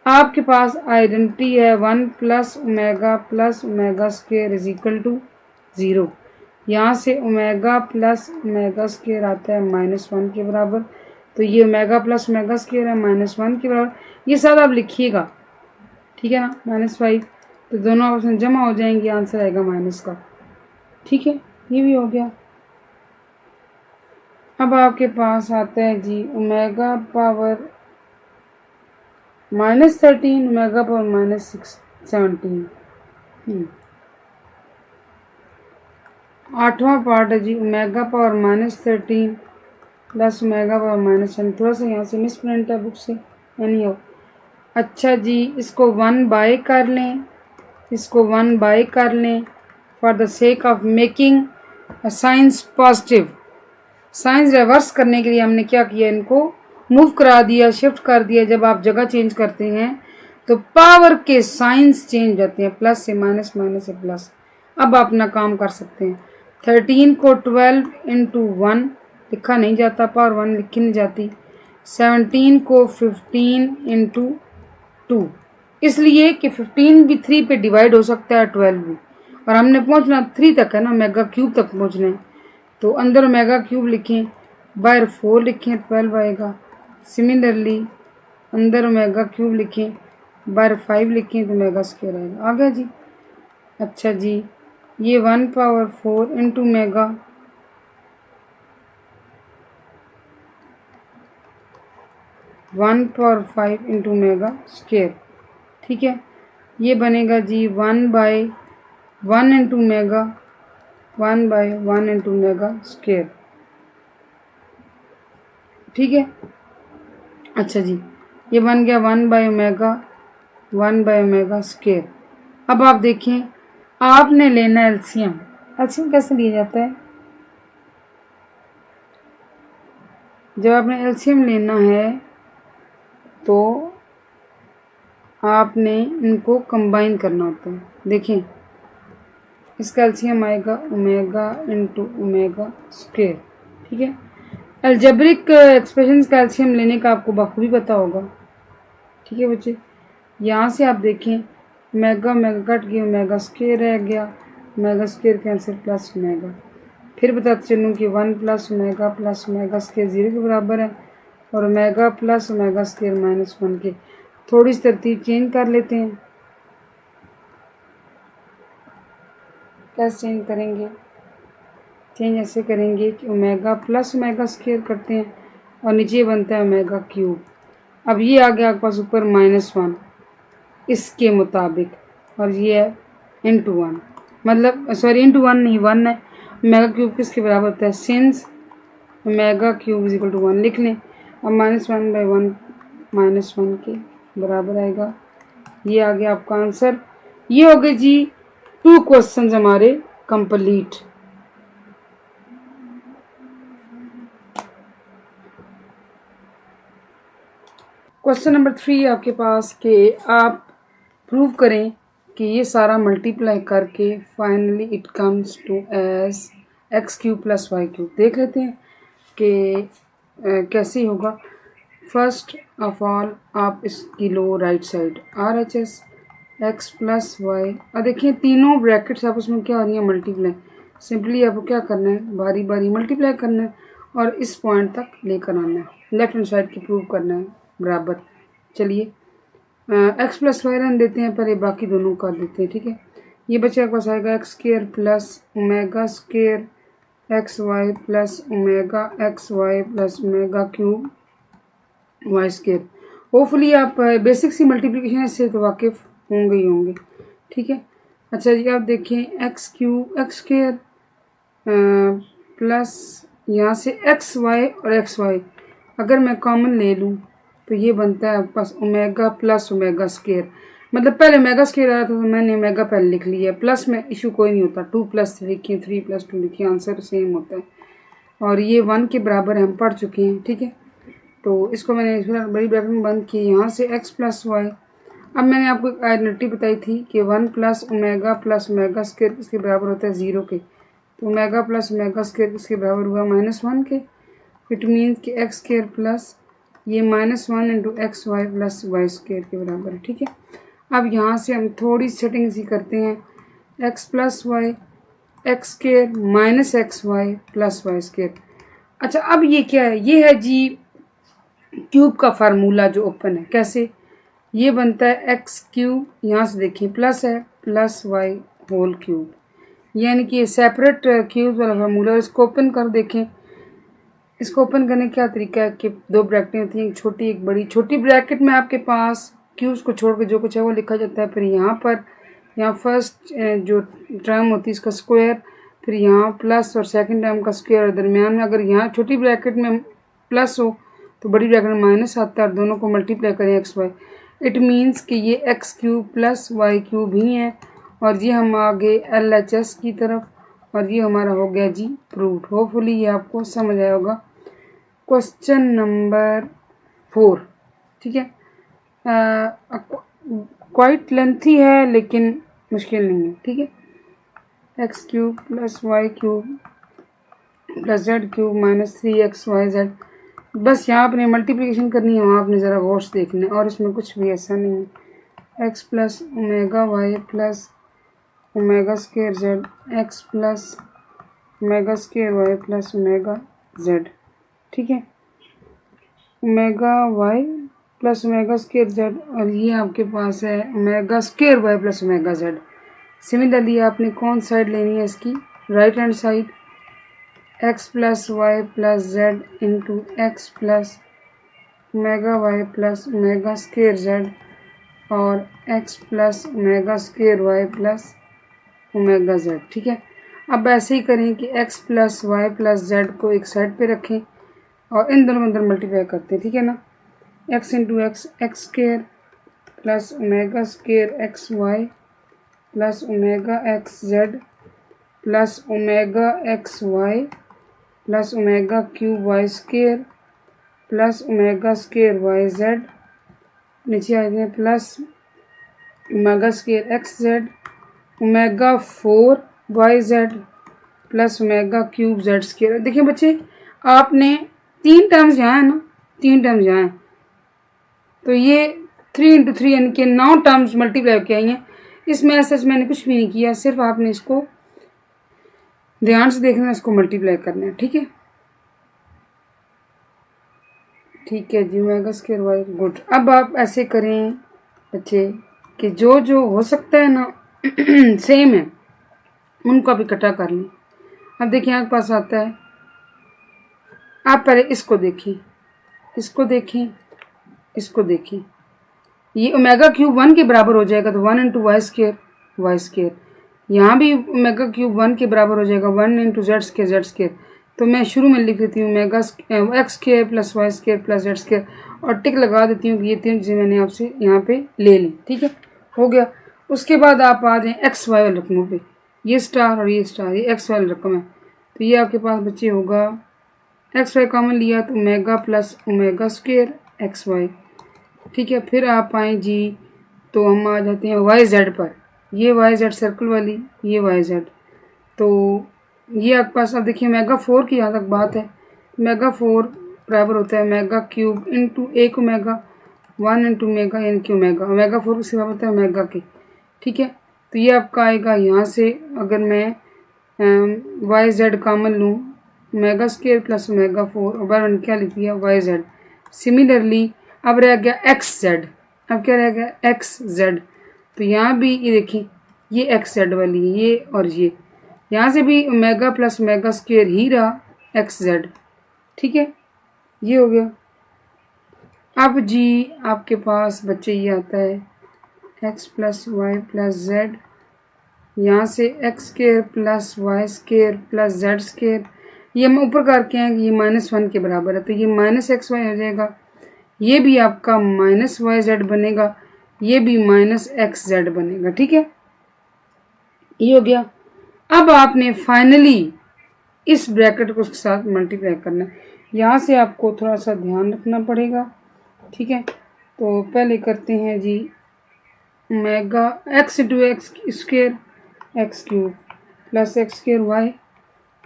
आपके पास आइडेंटिटी है 1 plus omega square is equal to 0। यहाँ से ओमेगा प्लस ओमेगा स्क्वायर आता है -1 के बराबर, तो ये ओमेगा प्लस ओमेगा स्क्वायर है -1 के बराबर, ये सब आप लिखिएगा, ठीक है ना, -5, तो दोनों ऑप्शन जमा हो जाएंगे, आंसर आएगा माइनस का, ठीक है, ये भी हो गया। अब आपके पास आता है जी ओमेगा पावर -13 ओमेगा पावर -17। 8वां पार्ट है जी omega power -13 plus omega power -7। थोड़ा सा यहाँ से मिस प्रिंट है बुक से, यानी हो। अच्छा जी इसको 1 बाय कर लें, इसको 1 बाय कर लें for the sake of making science positive. Science reverse करने के लिए हमने क्या किया, इनको मूव करा दिया, शिफ्ट कर दिया। जब आप जगह चेंज करते हैं तो पावर के साइंस चेंज जाते हैं, प्लस से माइनस, माइनस से प्लस। अब आप अपना काम कर सकते हैं। 13 को 12 इंटू 1 लिखा नहीं जाता, पावर 1 लिखी नहीं जाती। 17 को 15 इंटू 2, इसलिए कि 15 भी 3 पे डिवाइड हो सकता है, 12 भी, और हमने पहुंचना 3 तक है ना, ओमेगा क्यूब तक पहुंचना है, तो अंदर ओमेगा क्यूब लिखें, बाहर 4 लिखें, 12 आएगा। सिमिलरली अंदर ओमेगा क्यूब लिखें, बाहर 5 लिखें तो ओमेगा स्क्वायर आएगा। आ गया जी। अच्छा जी ये 1 power 4 into omega, one power 5 into omega square, ठीक है। ये बनेगा जी 1/1 into omega, 1/1 into omega square, ठीक है। अच्छा जी ये बन गया 1/ओमेगा, 1/ओमेगा स्क्वायर। अब आप देखें आपने लेना एलसीएम। एलसीएम कैसे लिया जाता है, जब आपने एलसीएम लेना है तो आपने इनको कंबाइन करना होता है। देखें, इसका एलसीएम आएगा ओमेगा इंटू ओमेगा स्क्वायर, ठीक है। अलजेब्रिक एक्सप्रेशन का एलसीएम लेने का आपको बखूबी पता होगा, ठीक है बच्चे। यहाँ से आप देखें, ओमेगा ओमेगा कट गया, ओमेगा स्क्वायर रह गया, omega square cancel plus omega. फिर बताते चलूँ कि 1 प्लस ओमेगा स्क्वायर 0 के बराबर है और ओमेगा प्लस ओमेगा स्क्वायर -1 के। थोड़ी सी तरतीब चेंज कर लेते हैं। कैसे चेंज करेंगे? चेंज ऐसे करेंगे कि ओमेगा प्लस ओमेगा स्क्वायर करते हैं और नीचे बनता है ओमेगा क्यूब। अब ये आ गया आपके पास ऊपर -1 इसके मुताबिक, और ये है इंटू 1, मतलब सॉरी इंटू 1 नहीं, 1 है। ओमेगा क्यूब किसके बराबर होता है? Since omega cube is equal to 1 लिख लें। अब -1/1 -1 के बराबर आएगा। ये आ गया आपका आंसर। ये हो गए जी 2 क्वेश्चन हमारे कंप्लीट। क्वेश्चन नंबर 3 आपके पास कि आप प्रूव करें कि ये सारा मल्टीप्लाई करके finally it comes to as x³ + y³। देख लेते हैं कि कैसे होगा। फर्स्ट ऑफ ऑल आप इसकी लो right side RHS x + y, और देखिए तीनों ब्रैकेट्स आपस में क्या हो रही है? मल्टीप्लाई। सिंपली आपको क्या करना है? बारी बारी मल्टीप्लाई करना है और इस पॉइंट तक लेकर आना है, लेफ्ट हैंड साइड की प्रूव करना है बराबर। चलिए x + y रन देते हैं, पहले बाकी दोनों कर देते हैं, ठीक है। ये बच्चे के पास आएगा x² + ओमेगा² xy + omega xy + ओमेगा³ y²। Hopefully आप बेसिक सी मल्टीप्लिकेशन इससे तो वाकिफ होंगे ही होंगे, ठीक है। अच्छा जी, आप देखें x² प्लस यहाँ से xy और xy अगर मैं कॉमन ले लूँ तो ये बनता है आपके पास ओमेगा + ओमेगा²। मतलब पहले ओमेगा² आ रहा था तो मैंने ओमेगा पहले लिख लिया, प्लस में इशू कोई नहीं होता। 2 + 3 लिखिए, 3 + 2 लिखिए, आंसर सेम होता है। और ये 1 के बराबर हम पढ़ चुके हैं, ठीक है। तो इसको मैंने बड़ी ब्रैकेट में बंद किया। यहाँ से x + y। अब मैंने आपको एक आइडेंटिटी बताई थी कि 1 + ओमेगा + ओमेगा² इसके बराबर होता है 0 के। तो ओमेगा + ओमेगा² इसके बराबर हुआ -1 के। इट मीन्स कि x² प्लस ये -1 × xy + y² के बराबर है, ठीक है। अब यहाँ से हम थोड़ी सेटिंग इसी करते हैं, x + y x² - xy + y²। अच्छा, अब ये क्या है? ये है जी क्यूब का फार्मूला जो ओपन है। कैसे? ये बनता है x³, यहाँ से देखिए प्लस है +y², यानी कि ये सेपरेट क्यूब वाला फार्मूला। इसको ओपन कर देखें। इसको ओपन करने का क्या तरीका है कि 2 ब्रैकेटें होती हैं, एक छोटी एक बड़ी। छोटी ब्रैकेट में आपके पास क्यूब्स को छोड़ के जो कुछ है वो लिखा जाता है। फिर यहाँ फर्स्ट जो टर्म होती है इसका स्क्वायर, फिर यहाँ प्लस और सेकंड टर्म का स्क्वायर, और दरमियान में अगर यहाँ छोटी ब्रैकेट में प्लस हो तो बड़ी ब्रैकेट में माइनस आता है, और दोनों को मल्टीप्लाई करें xy। इट मीन्स कि ये x³ + y³ ही है, और ये हम आ गए LHS की तरफ, और ये हमारा हो गया जी प्रूव्ड। होपफुली ये आपको समझ आया होगा। क्वेश्चन नंबर 4, ठीक है। क्वाइट लेंथी है लेकिन मुश्किल नहीं है, ठीक है। x³ + y³ + z³ - 3xyz। बस यहाँ आपने मल्टीप्लिकेशन करनी है, वहाँ आपने ज़रा गौर से देखना है, और इसमें कुछ भी ऐसा नहीं है। x + omega y + ओमेगा² z, x + ओमेगा² y + omega z, ठीक है। ओमेगा y + ओमेगा² z, और ये आपके पास है ओमेगा² y + ओमेगा z। सिमिलरली आपने कौन साइड लेनी है इसकी? Right hand side. x + y + z into x + omega y + ओमेगा² z, और x + ओमेगा² y + ओमेगा z, ठीक है। अब ऐसे ही करें कि x + y + z को एक साइड पे रखें और इन दोनों अंदर मल्टीप्लाई करते हैं, ठीक है ना। x into x x² + ओमेगा² xy + omega xz + omega xy + ओमेगा³ y² + ओमेगा² yz नीचे आ जाए plus omega square x Z omega 4 YZ plus omega cube Z square. देखिए बच्चे, आपने 3 टर्म्स यहाँ है ना, 3 टर्म्स यहाँ है, तो ये 3 × 3 यानी कि 9 टर्म्स मल्टीप्लाई होके आई हैं। इसमें ऐसा मैंने कुछ भी नहीं किया, सिर्फ आपने इसको ध्यान से देखना, इसको मल्टीप्लाई करना है। ठीक है, ठीक है जी, ओमेगा स्केयर वाई। गुड। अब आप ऐसे करें बच्चे कि जो जो हो सकता है ना सेम है, उनको आप इकट्ठा कर लें। अब देखिए आपके पास आता है, आप पहले इसको देखें, इसको देखें, इसको देखें। ये ओमेगा क्यूब 1 के बराबर हो जाएगा, तो 1 × वाई स्केयर वाई स्केयर। यहाँ भी ओमेगा क्यूब 1 के बराबर हो जाएगा, 1 × जेड स्केयर जेड स्केयर। तो मैं शुरू में लिख देती हूँ omega x square plus y square plus z square, और टिक लगा देती हूँ कि ये 3 चीज़ें मैंने आपसे यहाँ पे ले ली। ठीक है, हो गया। उसके बाद आप आ जाएँ एक्स वाई वाले रकमों पे, ये स्टार और ये स्टार, ये एक्स वाली रकम है। तो ये आपके पास बच्चे होगा, एक्स वाई कॉमन लिया तो omega plus omega square x y. ठीक है, फिर आप आए जी, तो हम आ जाते हैं वाई जेड पर, ये वाई जेड सर्कल वाली, ये वाई जेड। तो ये आपके पास, अब देखिए ओमेगा 4 की यहाँ तक बात है, ओमेगा 4 बराबर होता है omega cube into 1 omega 1 × omega यानी कि ओमेगा 4 किसके बराबर होता है, ओमेगा के। ठीक है, तो ये आपका आएगा यहाँ से, अगर मैं वाई जेड कॉमन लूँ, ओमेगा स्केयर प्लस ओमेगा 4 और बार क्या लिख दिया वाई जेड। सिमिलरली अब रह गया एक्स जेड, अब क्या रह गया एक्स जेड। तो यहाँ भी ये देखिए, ये एक्स जेड वाली है, ये और ये, यहाँ से भी ओमेगा प्लस ओमेगा स्केयर ही रहा एक्स जेड। ठीक है, ये हो गया। अब जी आपके पास बच्चे ये आता है x plus y plus z, यहाँ से x square plus y square plus z square, ये हम ऊपर करके हैं कि ये -1 के बराबर है, तो ये -XY हो जाएगा, ये भी आपका -YZ बनेगा, ये भी -XZ बनेगा। ठीक है, ये हो गया। अब आपने फाइनली इस ब्रैकेट को उसके साथ मल्टीप्लाई करना है। यहाँ से आपको थोड़ा सा ध्यान रखना पड़ेगा। ठीक है, तो पहले करते हैं जी omega x × x square x cube plus x square y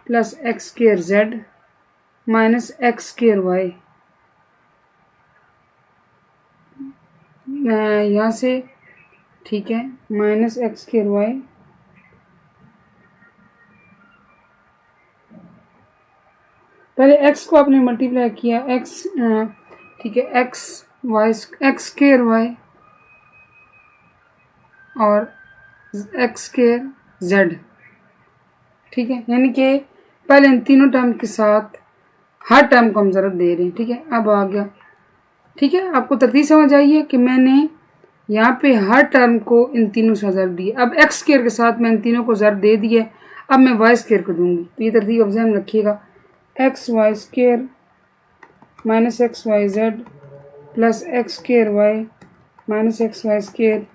plus x square z minus x square y. यहाँ से ठीक है, माइनस एक्स स्क्वेयर वाई पहले x को आपने मल्टीप्लाई किया, x ठीक है, x y x square y और एक्स स्क्वेयर जेड। ठीक है, यानी कि पहले इन तीनों टर्म के साथ हर टर्म को हम ज़रूरत दे रहे हैं। ठीक है, अब आ गया। ठीक है, आपको तरतीब समझ आई है कि मैंने यहाँ पे हर टर्म को इन तीनों से ज़रूरत दी। अब एक्स स्क्वेयर के साथ मैं इन तीनों को ज़रूरत दे दी है, अब मैं वाई स्क्वेयर को दूंगी। तो ये तरतीब अब ध्यान रखिएगा, x y square minus x y z plus x square y minus x y square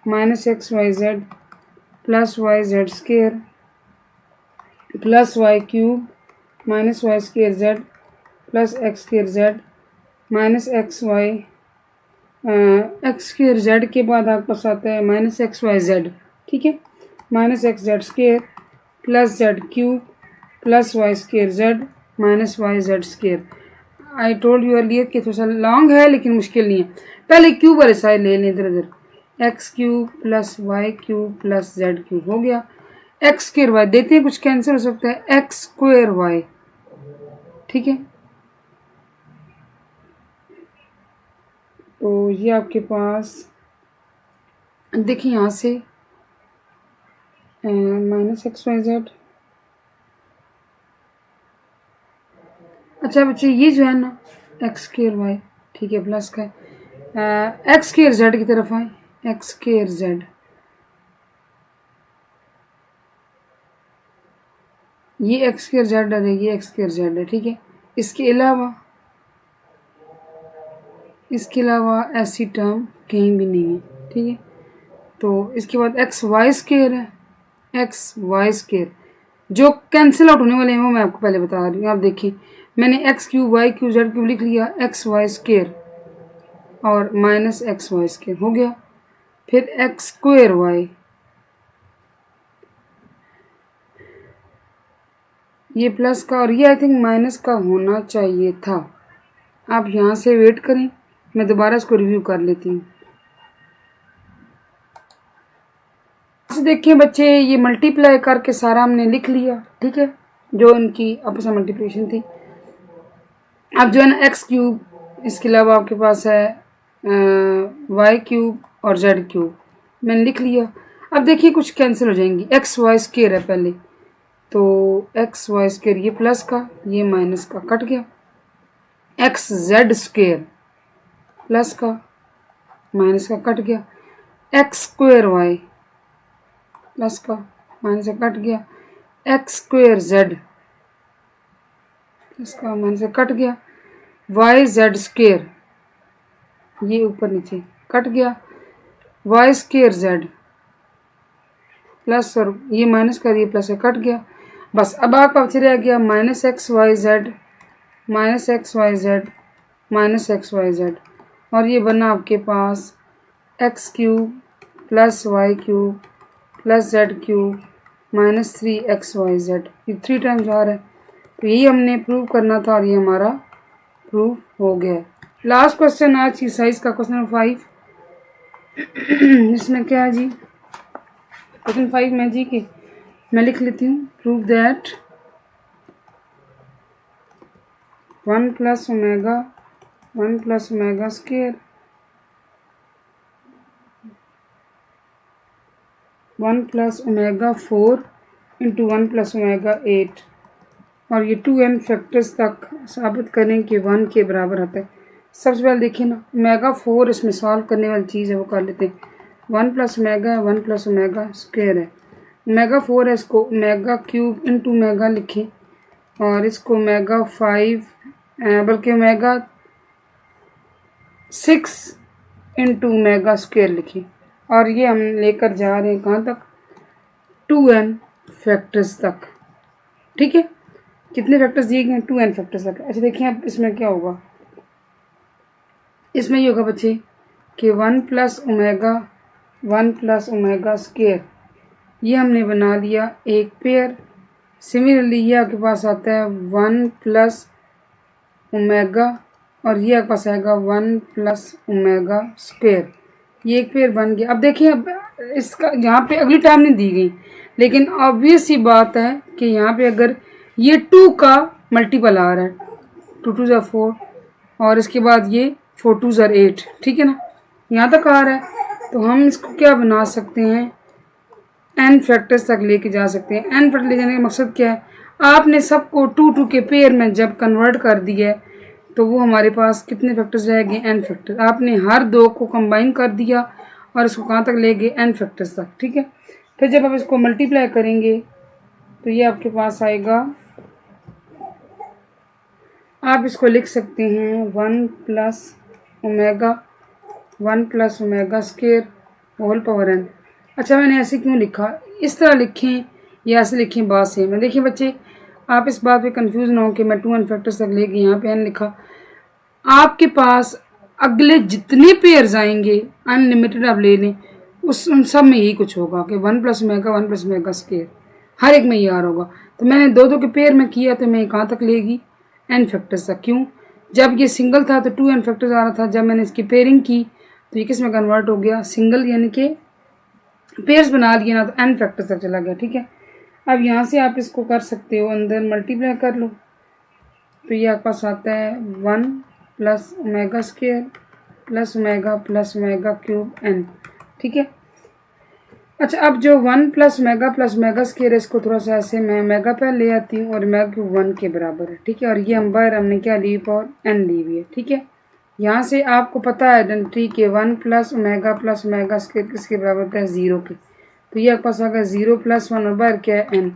minus x y z plus y z square plus y cube minus y square z plus x square z minus x y x square z के बाद आपके पास आता है minus x y z. ठीक है, minus x z square plus z cube plus y square z minus y z square. I told you earlier कि थोड़ा सा लॉन्ग है लेकिन मुश्किल नहीं है। पहले क्यूब वाले साइड ले लें इधर उधर, x cube plus y cube plus z cube हो गया। एक्स स्क्वेयर वाई देते हैं, कुछ कैंसिल हो सकता है, एक्स स्क्वेयर वाई। ठीक है, तो ये आपके पास देखिए यहाँ से माइनस एक्स वाई जेड। अच्छा बच्चे, ये जो है ना एक्स स्क्वेयर वाई, ठीक है, प्लस का एक्स स्क्वेयर जेड की तरफ आए, एक्स स्क्वेयर जेड, ये एक्स स्क्वेयर जेड है, ये एक्स स्क्वेयर जेड है। ठीक है, इसके अलावा ऐसी टर्म कहीं भी नहीं है। ठीक है, तो इसके बाद एक्स वाई स्क्वेयर है, एक्स वाई स्क्वेयर जो कैंसिल आउट होने वाले हैं वो मैं आपको पहले बता रही हूँ। आप देखिए, मैंने x cube y cube z cube लिख लिया, एक्स वाई स्क्वेयर और माइनस एक्स वाई स्क्वायर हो गया। फिर एक्स स्क्वायर वाई, ये प्लस का और ये आई थिंक माइनस का होना चाहिए था। आप यहाँ से वेट करें, मैं दोबारा इसको रिव्यू कर लेती हूँ। देखिए बच्चे, ये मल्टीप्लाई करके सारा हमने लिख लिया, ठीक है, जो इनकी आपस में मल्टीप्लिकेशन थी। अब जो है ना एक्स क्यूब, इसके अलावा आपके पास है वाई क्यूब और जेड क्यूब, मैंने लिख लिया। अब देखिए कुछ कैंसिल हो जाएंगी, एक्स वाई स्क्वायर है पहले, तो एक्स वाई स्क्वायर ये प्लस का ये माइनस का कट गया। एक्स जेड स्क्वायर प्लस का माइनस का कट गया। एक्स स्क्वायर वाई प्लस का माइनस का कट गया। एक्स स्क्वायर जेड प्लस का माइनस का कट गया। वाई जेड स्क्वायर ये ऊपर नीचे कट गया। वाई स्क्वायर जेड प्लस और ये माइनस का ये प्लस का कट गया। बस अब आपका बच रह गया minus x y z minus x y z minus x y z, और ये बना आपके पास x cube plus y cube plus z cube minus 3xyz, ये 3 टाइम्स आ रहा है। तो यही हमने प्रूव करना था और ये हमारा प्रूव हो गया। लास्ट क्वेश्चन आज की साइज का क्वेश्चन नंबर 5, इसमें क्या है जी, क्वेश्चन 5 में जी के मैं लिख लेती हूँ। Prove that 1 plus omega square 1 plus omega 4 into 1 plus omega 8, और ये 2n फैक्टर्स तक साबित करें कि 1 के बराबर आता है। सबसे पहले देखिए ना, ओमेगा 4 इसमें सॉल्व करने वाली चीज़ है, वो कर लेते हैं। 1 प्लस ओमेगा है, 1 प्लस ओमेगा स्क्वायर है। ओमेगा 4 है, इसको ओमेगा क्यूब इंटू ओमेगा लिखें, और इसको ओमेगा 5 बल्कि ओमेगा 6 इंटू ओमेगा स्क्वायर लिखें, और ये हम लेकर जा रहे हैं कहाँ तक, 2n फैक्टर्स तक, ठीक है। कितने फैक्टर्स दिए गए हैं, 2n फैक्टर्स तक। अच्छा देखिए अब इसमें क्या होगा, इसमें ये होगा बच्चे कि 1 प्लस ओमेगा स्क्वायर ये हमने बना लिया एक पेयर। सिमिलरली ये आपके पास आता है 1 प्लस ओमेगा, और ये आपके पास आएगा 1 प्लस ओमेगा स्क्वायर, ये एक पेयर बन गया। अब देखिए, अब इसका यहाँ पे अगली टर्म नहीं दी गई, लेकिन ऑब्वियस सी बात है कि यहाँ पे अगर ये 2 का मल्टीपल आ रहा है, 2 2 ज़ा 4, और इसके बाद ये 4 2 ज़ा 8, ठीक है ना, यहाँ तक आ रहा है। तो हम इसको क्या बना सकते हैं, n फैक्टर्स तक लेके जा सकते हैं। n फैक्टर ले जाने का मकसद क्या है, आपने सबको 2 2 के पेयर में जब कन्वर्ट कर दिया है तो वो हमारे पास कितने फैक्टर्स रह गए, n फैक्टर। आपने हर 2 को कंबाइन कर दिया और इसको कहाँ तक ले गए, n फैक्टर्स तक, ठीक है। फिर जब आप इसको मल्टीप्लाई करेंगे तो ये आपके पास आएगा, आप इसको लिख सकते हैं 1 plus omega square whole power n। अच्छा मैंने ऐसे क्यों लिखा, इस तरह लिखें या ऐसे लिखें, बात सेम है। देखिए बच्चे, आप इस बात पे कंफ्यूज ना हो कि मैं 2n फैक्टर्स तक लेके यहाँ पे n लिखा। आपके पास अगले जितने पेयर्स आएंगे अनलिमिटेड आप ले लें, उन सब में यही कुछ होगा कि 1 प्लस ओमेगा स्क्वायर, हर एक में ये आ होगा। तो मैंने 2 2 के पेयर में किया तो मैं कहाँ तक लेगी, n फैक्टर्स तक। क्यों, जब ये सिंगल था तो 2n फैक्टर्स आ रहा था, जब मैंने इसकी पेयरिंग की तो ये किस में कन्वर्ट हो गया, सिंगल, यानी कि पेयर्स बना दिए ना, तो n फैक्टर्स तक चला गया, ठीक है। अब यहाँ से आप इसको कर सकते हो, अंदर मल्टीप्लाई कर लो, तो ये आपके पास आता है 1 plus omega square plus omega cube n, ठीक है। अच्छा अब जो 1 प्लस ओमेगा स्क्वायर है, इसको थोड़ा सा ऐसे मैं ओमेगा पे ले आती हूँ और ओमेगा क्यूब 1 के बराबर है, ठीक है। और ये बाहर हमने क्या ली, पावर n ली हुई है, ठीक है। यहाँ से आपको पता है आइडेंटिटी के 1 प्लस ओमेगा स्क्वायर किसके बराबर होता है, 0 के। तो ये आपके पास आ गया 0 प्लस 1, और बाहर क्या है n,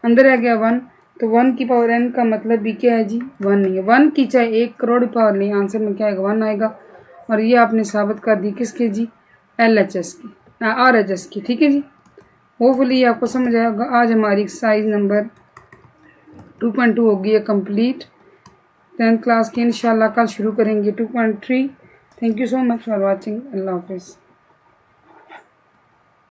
अंदर आ गया 1, तो 1 की पावर n का मतलब भी क्या है जी, 1 नहीं है। 1 की चाहे 1 करोड़ पावर नहीं, आंसर में क्या आएगा, 1 आएगा। और ये आपने साबित कर दी किसके जी, LHS की, RHS की, ठीक है जी। होपफुली आपको समझ आएगा। आज हमारी एक्सरसाइज नंबर 2.2 हो गई है कंप्लीट 10th क्लास की। इंशाल्लाह कल शुरू करेंगे 2.3 thank you so much for watching. अल्लाह हाफिज़।